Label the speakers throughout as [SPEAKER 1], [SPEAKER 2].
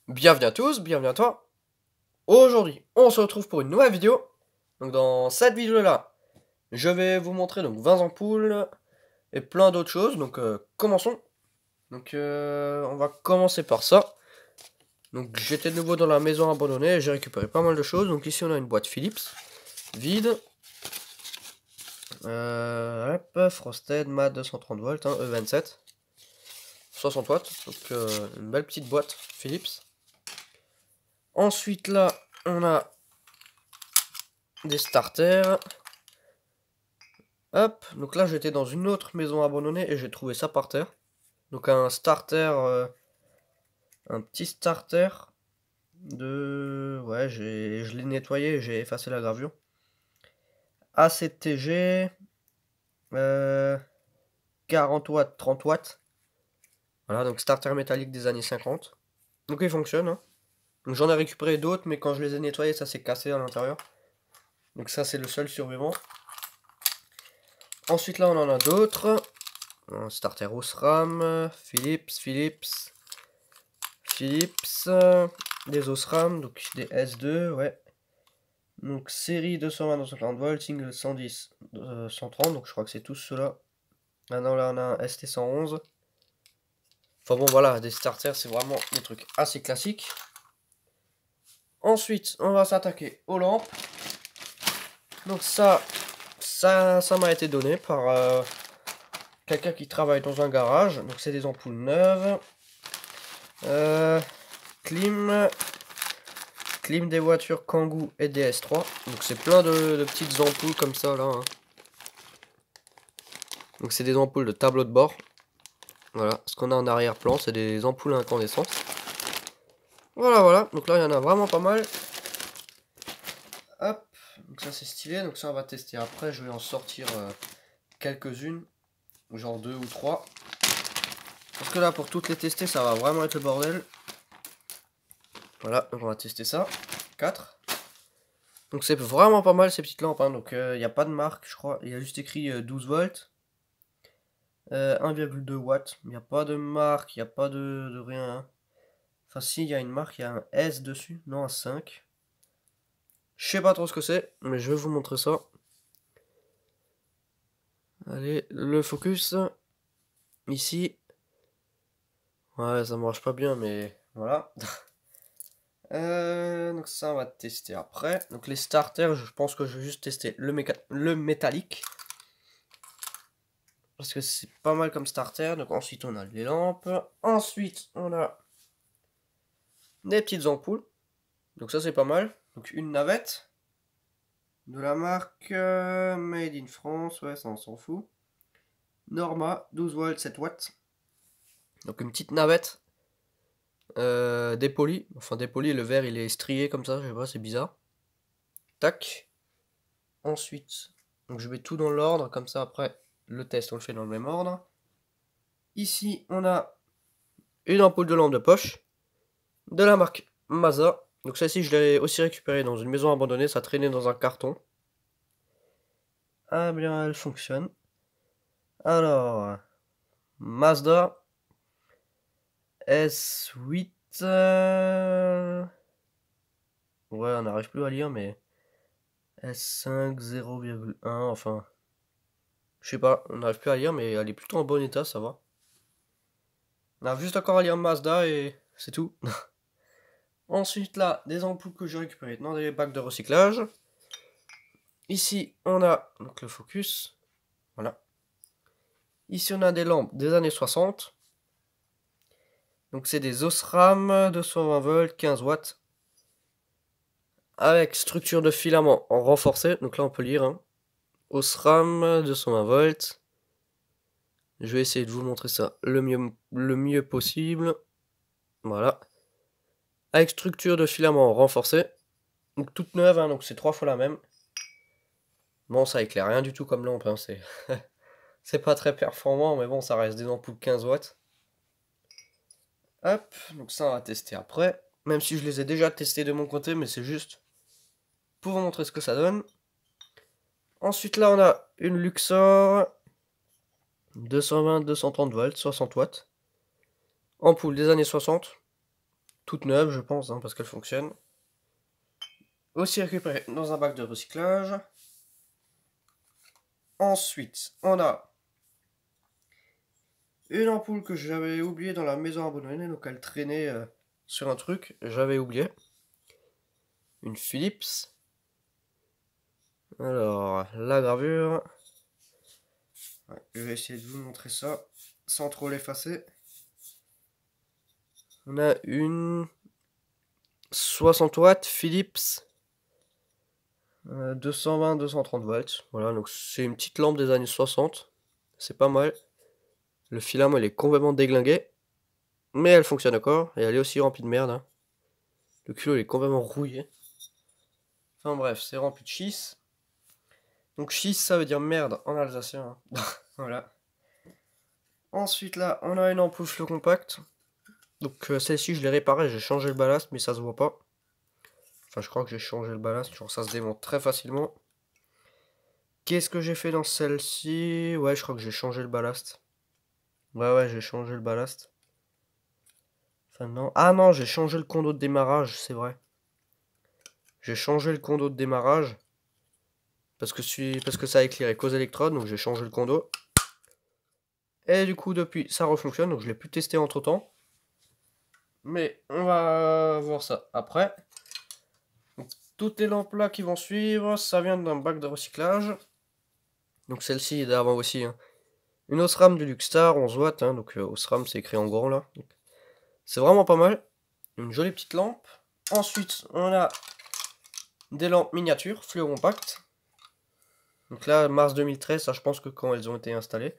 [SPEAKER 1] Bienvenue à tous, bienvenue à toi. Aujourd'hui, on se retrouve pour une nouvelle vidéo. Donc dans cette vidéo-là, je vais vous montrer donc 20 ampoules et plein d'autres choses. Donc commençons. Donc on va commencer par ça. Donc j'étais de nouveau dans la maison abandonnée et j'ai récupéré pas mal de choses. Donc ici on a une boîte Philips vide. Hop, Frosted Mat 230 volts, hein, E27. 60 watts. Donc une belle petite boîte Philips. Ensuite là, on a des starters. Hop, donc là j'étais dans une autre maison abandonnée et j'ai trouvé ça par terre. Donc un starter, un petit starter de... Ouais, je l'ai nettoyé et j'ai effacé la gravure. ACTG, 40 watts, 30 watts. Voilà, donc starter métallique des années 50. Donc il fonctionne, hein. Donc j'en ai récupéré d'autres, mais quand je les ai nettoyés, ça s'est cassé à l'intérieur. Donc ça c'est le seul survivant. Ensuite là on en a d'autres. Un starter Osram, Philips, des Osram, donc des S2, ouais. Donc série 220 240 volts, single 110 130, donc je crois que c'est tous ceux-là. Ah non, là on a un ST111. Enfin bon, voilà, des starters, c'est vraiment des trucs assez classiques. Ensuite, on va s'attaquer aux lampes. Donc ça m'a été donné par quelqu'un qui travaille dans un garage. Donc c'est des ampoules neuves. Clim des voitures Kangoo et DS3. Donc c'est plein de petites ampoules comme ça là, hein. Donc c'est des ampoules de tableau de bord. Voilà, ce qu'on a en arrière-plan, c'est des ampoules à incandescence. Voilà, donc là il y en a vraiment pas mal. Hop, donc ça c'est stylé, donc ça on va tester après, je vais en sortir quelques-unes, genre 2 ou 3. Parce que là pour toutes les tester ça va vraiment être le bordel. Voilà, donc on va tester ça. 4. Donc c'est vraiment pas mal ces petites lampes, hein. Donc il n'y a pas de marque je crois, il y a juste écrit 12 volts. 1,2 watts, il n'y a pas de marque, il n'y a pas de rien, hein. Enfin si, il y a une marque, il y a un S dessus, non un 5. Je sais pas trop ce que c'est, mais je vais vous montrer ça. Allez, le focus. Ici. Ouais, ça marche pas bien, mais voilà. Donc ça, on va tester après. Donc les starters, je pense que je vais juste tester le métallique. Parce que c'est pas mal comme starter. Donc ensuite, on a les lampes. Ensuite, on a des petites ampoules. Donc ça, c'est pas mal. Donc une navette. De la marque Made in France. Ouais, ça, on s'en fout. Norma, 12 volts, 7 watts. Donc une petite navette. Dépoli. Enfin, dépoli, le verre, il est strié comme ça. Je sais pas, c'est bizarre. Tac. Ensuite, donc je mets tout dans l'ordre. Comme ça, après, le test, on le fait dans le même ordre. Ici, on a une ampoule de lampe de poche. De la marque Mazda. Donc celle-ci, je l'ai aussi récupérée dans une maison abandonnée. Ça traînait dans un carton. Ah bien, elle fonctionne. Alors, Mazda S8. Ouais, on n'arrive plus à lire, mais S5 0,1. Enfin, je sais pas, on n'arrive plus à lire, mais elle est plutôt en bon état, ça va. On a juste encore à lire Mazda et c'est tout. Ensuite, là, des ampoules que j'ai récupérées dans des bacs de recyclage. Ici, on a donc le focus. Voilà. Ici, on a des lampes des années 60. Donc, c'est des Osram 220 volts, 15 watts. Avec structure de filament en renforcé. Donc là, on peut lire, hein. Osram 220 volts. Je vais essayer de vous montrer ça le mieux possible. Voilà. Avec structure de filament renforcé. Donc toute neuve, hein, donc c'est 3 fois la même. Bon, ça éclaire rien du tout comme lampe, hein, c'est pas très performant, mais bon, ça reste des ampoules 15 watts. Hop, donc ça on va tester après. Même si je les ai déjà testés de mon côté, mais c'est juste pour vous montrer ce que ça donne. Ensuite là on a une Luxor 220 230 volts, 60 watts. Ampoule des années 60. toute neuve, je pense, hein, parce qu'elle fonctionne. Aussi récupérée dans un bac de recyclage. Ensuite, on a une ampoule que j'avais oubliée dans la maison abandonnée, donc elle traînait sur un truc, j'avais oublié. Une Philips. Alors, la gravure. Ouais, je vais essayer de vous montrer ça sans trop l'effacer. On a une 60 watts Philips 220-230 volts. Voilà, donc c'est une petite lampe des années 60. C'est pas mal. Le filament il est complètement déglingué. Mais elle fonctionne encore. Et elle est aussi remplie de merde. Hein. Le culot il est complètement rouillé. Enfin bref, c'est rempli de schiste. Donc schiste ça veut dire merde en alsacien. Hein. Voilà. Ensuite là, on a une ampoule flot compact. Donc celle-ci je l'ai réparée, j'ai changé le ballast mais ça se voit pas. Enfin je crois que j'ai changé le ballast, genre ça se démonte très facilement. Qu'est-ce que j'ai fait dans celle-ci? Ouais je crois que j'ai changé le ballast. Ouais j'ai changé le ballast. Enfin non. Ah non j'ai changé le condo de démarrage, c'est vrai. J'ai changé le condo de démarrage. Parce que ça a éclairé qu'aux électrodes, donc j'ai changé le condo. Et du coup depuis ça refonctionne, donc je l'ai pu tester entre temps. Mais on va voir ça après. Donc, toutes les lampes là qui vont suivre, ça vient d'un bac de recyclage. Donc celle-ci est d'avant aussi. Hein. Une Osram du Luxstar, 11 watts. Hein, donc Osram c'est écrit en grand là. C'est vraiment pas mal. Une jolie petite lampe. Ensuite on a des lampes miniatures, fluo compact. Donc là mars 2013, ça je pense que quand elles ont été installées.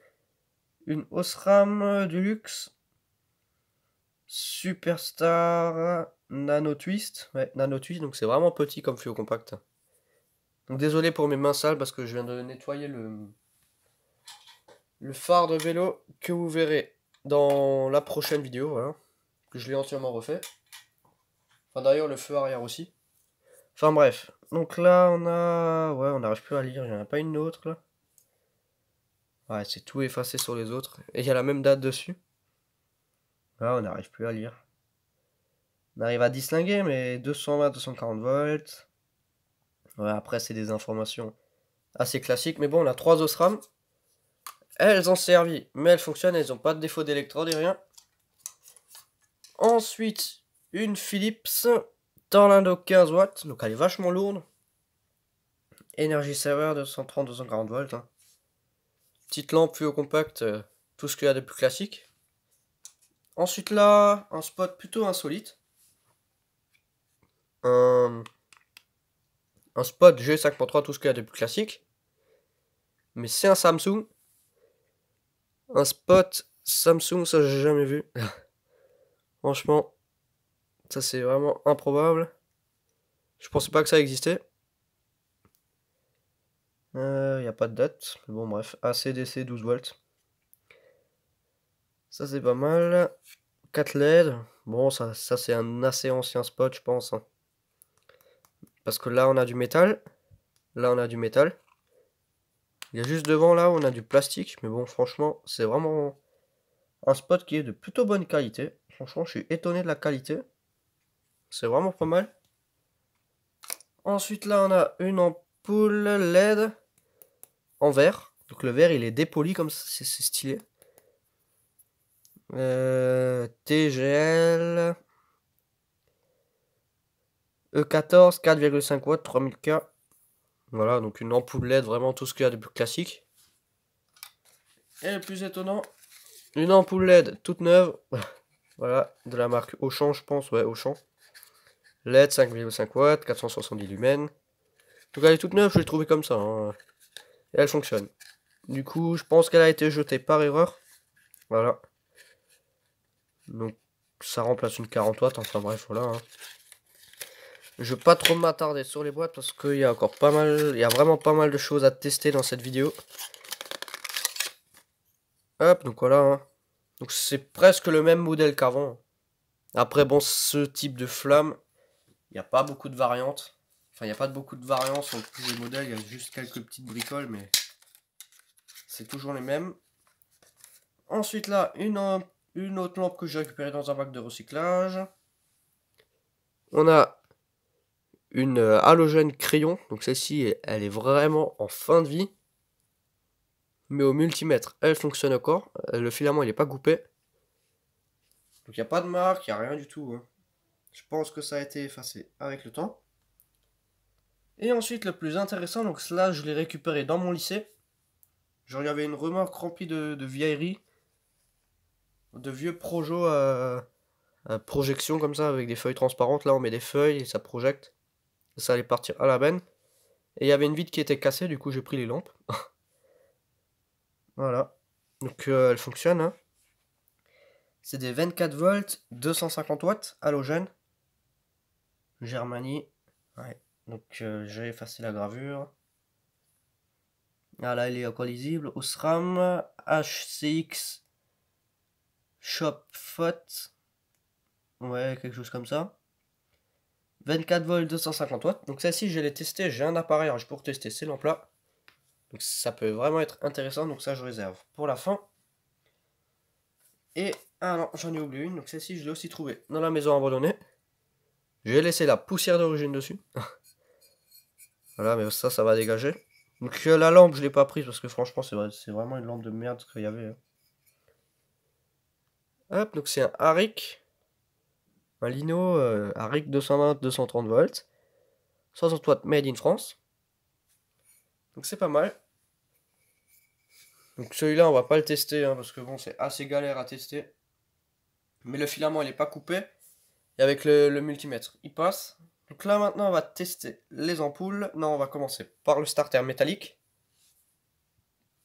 [SPEAKER 1] Une Osram du luxe. Superstar Nano Twist. Ouais, Nano Twist, donc c'est vraiment petit comme fluo compact. Donc désolé pour mes mains sales parce que je viens de nettoyer le phare de vélo que vous verrez dans la prochaine vidéo, voilà. Que je l'ai entièrement refait. Enfin d'ailleurs le feu arrière aussi. Enfin bref. Donc là on a... Ouais on n'arrive plus à lire, il n'y en a pas une autre là. Ouais c'est tout effacé sur les autres. Et il y a la même date dessus. Là on n'arrive plus à lire. On arrive à distinguer mais 220-240 volts. Ouais après c'est des informations assez classiques. Mais bon on a 3 Osram. Elles ont servi, mais elles fonctionnent, elles n'ont pas de défaut d'électrode et rien. Ensuite, une Philips Tornado 15 watts, donc elle est vachement lourde. Énergie serveur de 130-240 volts. Hein. Petite lampe fluo compact, tout ce qu'il y a de plus classique. Ensuite là, un spot plutôt insolite. Un spot G5.3, tout ce qu'il y a de plus classique. Mais c'est un Samsung. Un spot Samsung, ça j'ai jamais vu. Franchement, ça c'est vraiment improbable. Je pensais pas que ça existait. Il n'y a pas de date. Mais bon, bref. AC/DC 12 volts. Ça, c'est pas mal. 4 LED. Bon, ça c'est un assez ancien spot, je pense. Hein. Parce que là, on a du métal. Là, on a du métal. Il y a juste devant, là, on a du plastique. Mais bon, franchement, c'est vraiment un spot qui est de plutôt bonne qualité. Franchement, je suis étonné de la qualité. C'est vraiment pas mal. Ensuite, là, on a une ampoule LED en verre. Donc le verre, il est dépoli comme ça, c'est stylé. TGL E14 4,5 watts 3000K. Voilà, donc une ampoule LED, vraiment tout ce qu'il y a de plus classique. Et le plus étonnant, une ampoule LED toute neuve. Voilà, de la marque Auchan, je pense, ouais, Auchan. LED 5,5 watts, 470 lumens. Donc elle est toute neuve, je l'ai trouvée comme ça. Hein. Et elle fonctionne. Du coup, je pense qu'elle a été jetée par erreur. Voilà. Donc ça remplace une 40 watts, enfin bref, voilà. Hein. Je vais pas trop m'attarder sur les boîtes parce qu'il y a encore pas mal, il y a vraiment pas mal de choses à tester dans cette vidéo. Hop, donc voilà. Hein. Donc c'est presque le même modèle qu'avant. Après bon, ce type de flamme, il n'y a pas beaucoup de variantes. Enfin, il n'y a pas beaucoup de variantes entre tous les modèles, il y a juste quelques petites bricoles, mais c'est toujours les mêmes. Ensuite là, une autre lampe que j'ai récupérée dans un bac de recyclage. On a une halogène crayon, donc celle-ci, elle est vraiment en fin de vie. Mais au multimètre, elle fonctionne encore. Le filament, il est pas coupé. Donc il n'y a pas de marque, il n'y a rien du tout, hein. Je pense que ça a été effacé avec le temps. Et ensuite, le plus intéressant, donc cela, je l'ai récupéré dans mon lycée. Genre, il y avait une remorque remplie de vieilleries, de vieux projos à projection comme ça, avec des feuilles transparentes. Là, on met des feuilles et ça projette. Ça allait partir à la benne. Et il y avait une vitre qui était cassée, du coup, j'ai pris les lampes. Voilà. Donc, elle fonctionne, hein. C'est des 24 volts, 250 watts, halogène. Germanie. Ouais. Donc, j'ai effacé la gravure. Ah là, il est encore lisible. Osram, HCX, Shopfot. Ouais, quelque chose comme ça. 24 volts, 250 watts. Donc, celle-ci, je l'ai testée. J'ai un appareil pour tester ces lampes-là. Donc, ça peut vraiment être intéressant. Donc, ça, je réserve pour la fin. Et, ah non, j'en ai oublié une. Donc, celle-ci, je l'ai aussi trouvée dans la maison abandonnée. J'ai laissé la poussière d'origine dessus. Voilà, mais ça va dégager. Donc, la lampe, je l'ai pas prise parce que franchement, c'est vraiment une lampe de merde qu'il y avait, hein. Hop, donc c'est un Aric. Un Lino Aric 220-230 volts. 60 watts made in France. Donc c'est pas mal. Donc celui-là, on va pas le tester, hein, parce que bon, c'est assez galère à tester. Mais le filament, il est pas coupé. Et avec le multimètre, il passe. Donc là, maintenant, on va tester les ampoules. Non, on va commencer par le starter métallique.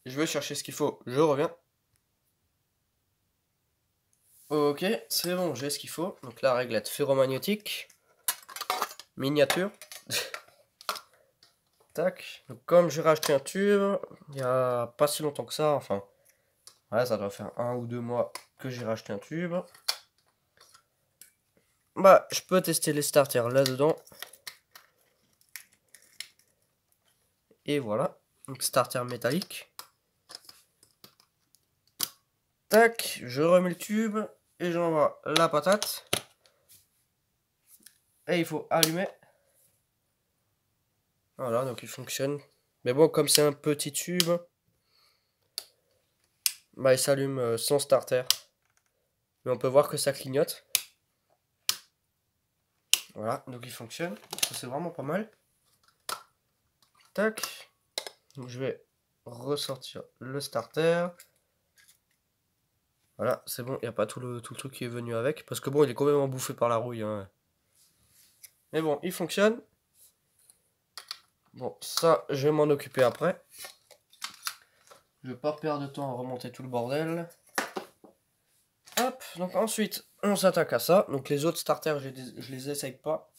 [SPEAKER 1] Je vais chercher ce qu'il faut, je reviens. Ok, c'est bon, j'ai ce qu'il faut. Donc la réglette ferromagnétique. Miniature. Tac. Donc comme j'ai racheté un tube, il y a pas si longtemps que ça, enfin, ouais, ça doit faire 1 ou 2 mois que j'ai racheté un tube. Bah, je peux tester les starters là-dedans. Et voilà. Donc starter métallique. Tac, je remets le tube et j'envoie la patate. Et il faut allumer. Voilà, donc il fonctionne. Mais bon, comme c'est un petit tube, bah il s'allume sans starter. Mais on peut voir que ça clignote. Voilà, donc il fonctionne. C'est vraiment pas mal. Tac. Donc je vais ressortir le starter. Voilà, c'est bon, il n'y a pas tout le truc qui est venu avec. Parce que bon, il est complètement bouffé par la rouille, hein. Mais bon, il fonctionne. Bon, ça, je vais m'en occuper après. Je vais pas perdre de temps à remonter tout le bordel. Hop, donc ensuite, on s'attaque à ça. Donc les autres starters, je les essaye pas.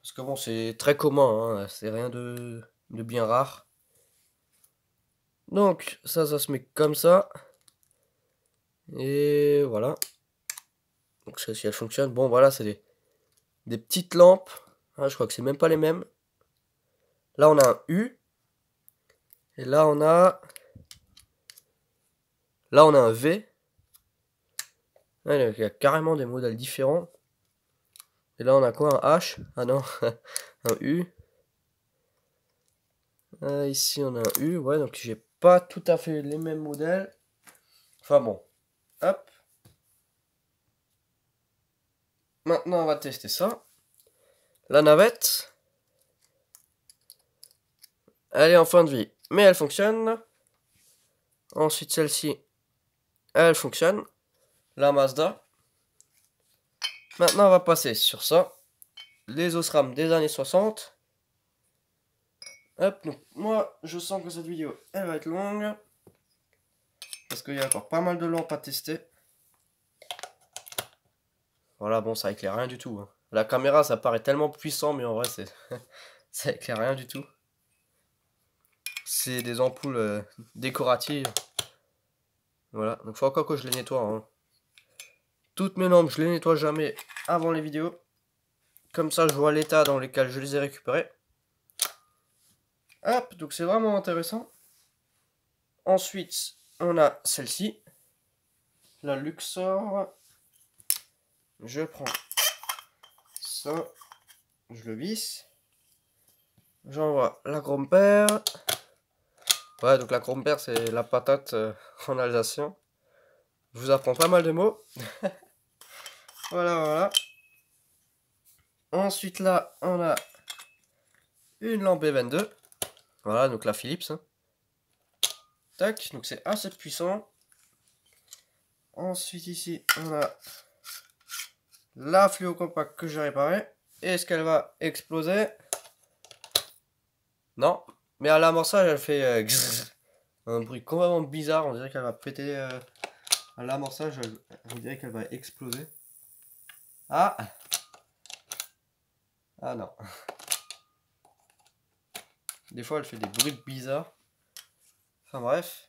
[SPEAKER 1] Parce que bon, c'est très commun, hein. C'est rien de bien rare. Donc, ça se met comme ça. Et voilà. Donc si elle fonctionne. Bon, voilà, c'est des petites lampes. Ah, je crois que c'est même pas les mêmes. Là, on a un U. Et là, on a... Là, on a un V. Ouais, il y a carrément des modèles différents. Et là, on a quoi? Un H? Ah non, un U. Ici, on a un U. Ouais, donc j'ai pas tout à fait les mêmes modèles. Enfin bon. Hop. Maintenant, on va tester ça. La navette. Elle est en fin de vie, mais elle fonctionne. Ensuite, celle-ci, elle fonctionne. La Mazda. Maintenant, on va passer sur ça. Les Osram des années 60. Hop, donc moi, je sens que cette vidéo, elle va être longue. Parce qu'il y a encore pas mal de lampes à tester. Voilà, bon, ça éclaire rien du tout, hein. La caméra, ça paraît tellement puissant, mais en vrai, ça éclaire rien du tout. C'est des ampoules décoratives. Voilà, donc faut encore que je les nettoie, hein. Toutes mes lampes, je les nettoie jamais avant les vidéos. Comme ça, je vois l'état dans lequel je les ai récupérées. Hop, donc c'est vraiment intéressant. Ensuite, on a celle-ci. La Luxor. Je prends ça. Je le visse. J'envoie la Gromper. Ouais, donc la Gromper, c'est la patate en alsacien. Je vous apprends pas mal de mots. Voilà, voilà. Ensuite, là, on a une lampe B22. Voilà, donc la Philips. Hein. Tac, donc c'est assez puissant. Ensuite, ici, on a la fluo compact que j'ai réparée. Est-ce qu'elle va exploser? Non. Mais à l'amorçage, elle fait un bruit complètement bizarre. On dirait qu'elle va péter. À l'amorçage, on dirait qu'elle va exploser. Ah! Ah non. Des fois, elle fait des bruits bizarres. Enfin bref.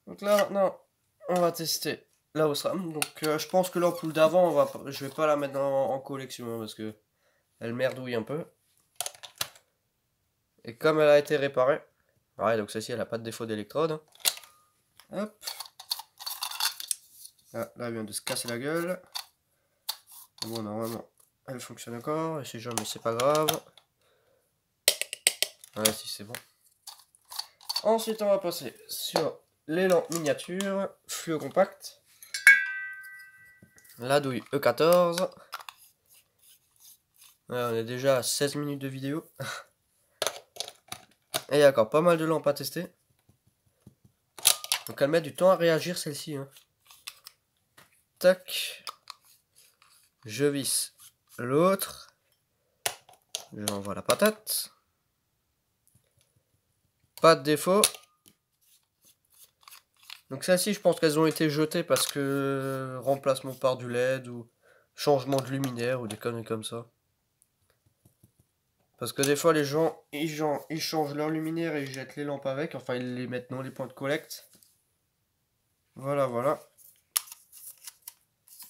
[SPEAKER 1] Donc là, maintenant, on va tester la Osram. Donc je pense que l'ampoule d'avant, je vais pas la mettre en collection hein, parce que elle merdouille un peu. Et comme elle a été réparée, ouais, donc celle-ci, elle a pas de défaut d'électrode. Hein. Hop. Ah, là, elle vient de se casser la gueule. Bon, normalement, elle fonctionne encore. Et si jamais, c'est pas grave. Ouais, si, c'est bon. Ensuite, on va passer sur les lampes miniatures, fluo compact. La douille E14. Ouais, on est déjà à 16 minutes de vidéo. Et il y a encore pas mal de lampes à tester. Donc elle met du temps à réagir celle-ci. Hein. Tac. Je visse l'autre. J'envoie la patate. Pas de défaut. Donc celles-ci, je pense qu'elles ont été jetées parce que remplacement par du LED ou changement de luminaire ou des conneries comme ça. Parce que des fois, les gens, ils changent leur luminaire et ils jettent les lampes avec. Enfin, ils les mettent dans les points de collecte. Voilà, voilà.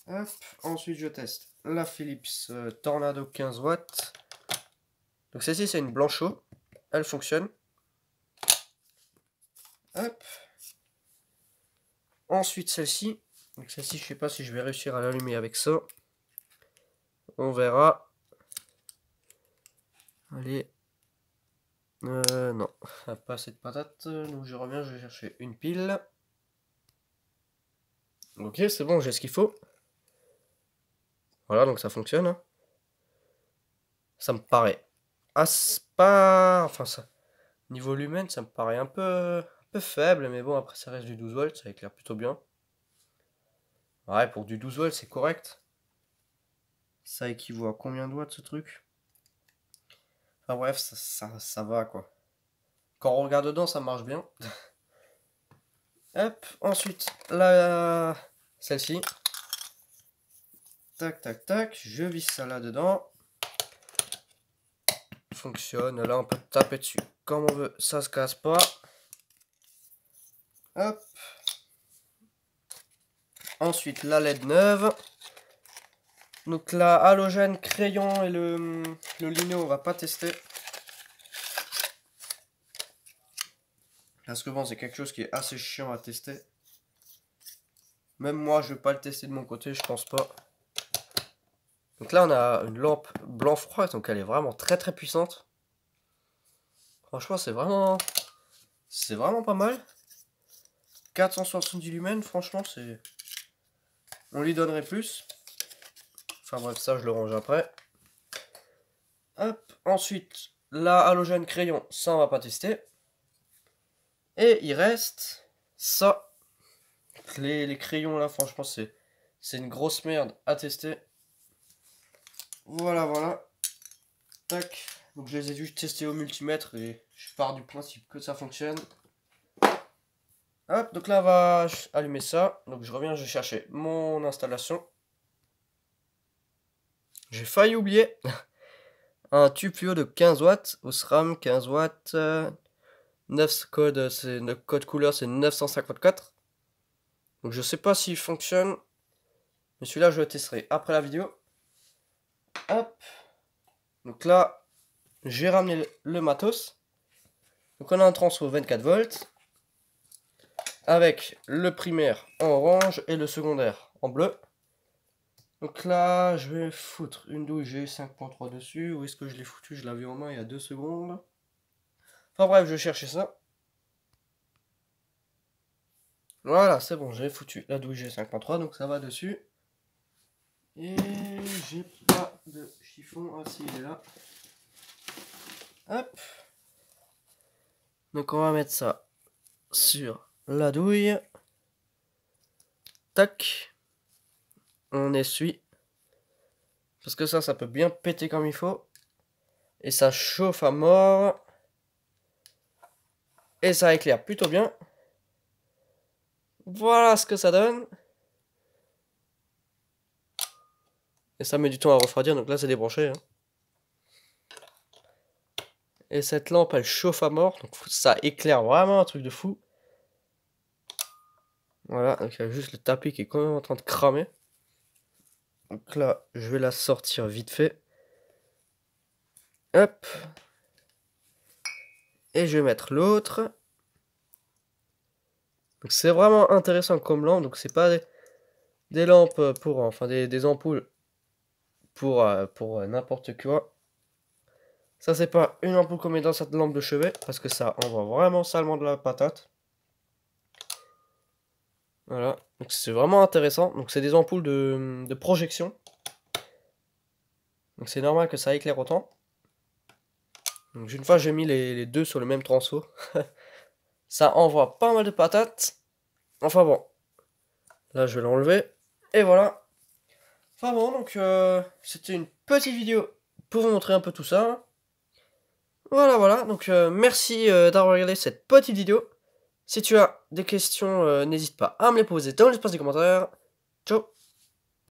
[SPEAKER 1] Hop. Ensuite, je teste la Philips Tornado 15 watts. Donc celle-ci, c'est une Blanchot. Elle fonctionne. Hop. Ensuite, celle-ci. Donc celle-ci, je sais pas si je vais réussir à l'allumer avec ça. On verra. Allez. Non, pas assez de patates. Donc je reviens, je vais chercher une pile. Ok, c'est bon, j'ai ce qu'il faut. Voilà, donc ça fonctionne. Hein. Ça me paraît pas... Enfin, ça... Niveau lumen, ça me paraît un peu faible. Mais bon, après, ça reste du 12 volts. Ça éclaire plutôt bien. Ouais, pour du 12 volts, c'est correct. Ça équivaut à combien de watts, ce truc? Enfin bref, ça va, quoi. Quand on regarde dedans, ça marche bien. Hop, ensuite, celle-ci. Tac, tac, tac. Je visse ça là-dedans. Fonctionne. Là, on peut taper dessus comme on veut. Ça se casse pas. Hop. Ensuite, la LED neuve. Donc la halogène, crayon et le lino, on va pas tester. Parce que bon, c'est quelque chose qui est assez chiant à tester. Même moi, je vais pas le tester de mon côté, je pense pas. Donc là, on a une lampe blanc froid, donc elle est vraiment très très puissante. Franchement, c'est vraiment pas mal. 470 lumens, franchement, c'est... On lui donnerait plus. Enfin bref, ça, je le range après. Hop, ensuite, la halogène crayon, ça, on va pas tester. Et il reste ça. Les crayons, là, franchement, c'est une grosse merde à tester. Voilà, voilà. Tac. Donc, je les ai juste testés au multimètre et je pars du principe que ça fonctionne. Hop, donc là, on va allumer ça. Donc, je reviens, je vais chercher mon installation. J'ai failli oublier un tube de 15 watts, Osram 15 watts, 9 code, le code couleur c'est 954. Donc je sais pas s'il fonctionne, mais celui-là je le testerai après la vidéo. Hop, donc là j'ai ramené le matos. Donc on a un transfo 24 volts avec le primaire en orange et le secondaire en bleu. Donc là, je vais foutre une douille G5.3 dessus. Où est-ce que je l'ai foutu? Je l'avais en main il y a 2 secondes. Enfin bref, je cherchais ça. Voilà, c'est bon, j'ai foutu la douille G5.3, donc ça va dessus. Et j'ai pas de chiffon. Ah si, il est là. Hop. Donc on va mettre ça sur la douille. Tac. On essuie. Parce que ça peut bien péter comme il faut. Et ça chauffe à mort. Et ça éclaire plutôt bien. Voilà ce que ça donne. Et ça met du temps à refroidir, donc là c'est débranché. Hein. Et cette lampe elle chauffe à mort, donc ça éclaire vraiment un truc de fou. Voilà, donc il y a juste le tapis qui est quand même en train de cramer. Donc là, je vais la sortir vite fait. Hop. Et je vais mettre l'autre. Donc c'est vraiment intéressant comme lampe, donc c'est pas des lampes pour, enfin des ampoules pour n'importe quoi. Ça c'est pas une ampoule qu'on met dans cette lampe de chevet, parce que ça envoie vraiment salement de la patate. Voilà, donc c'est vraiment intéressant. Donc c'est des ampoules de projection. Donc c'est normal que ça éclaire autant. Donc une fois j'ai mis les deux sur le même transfo. Ça envoie pas mal de patates. Enfin bon. Là je vais l'enlever. Et voilà. Enfin bon, donc c'était une petite vidéo pour vous montrer un peu tout ça. Voilà, voilà. Donc merci d'avoir regardé cette petite vidéo. Si tu as des questions, n'hésite pas à me les poser dans l'espace des commentaires. Ciao.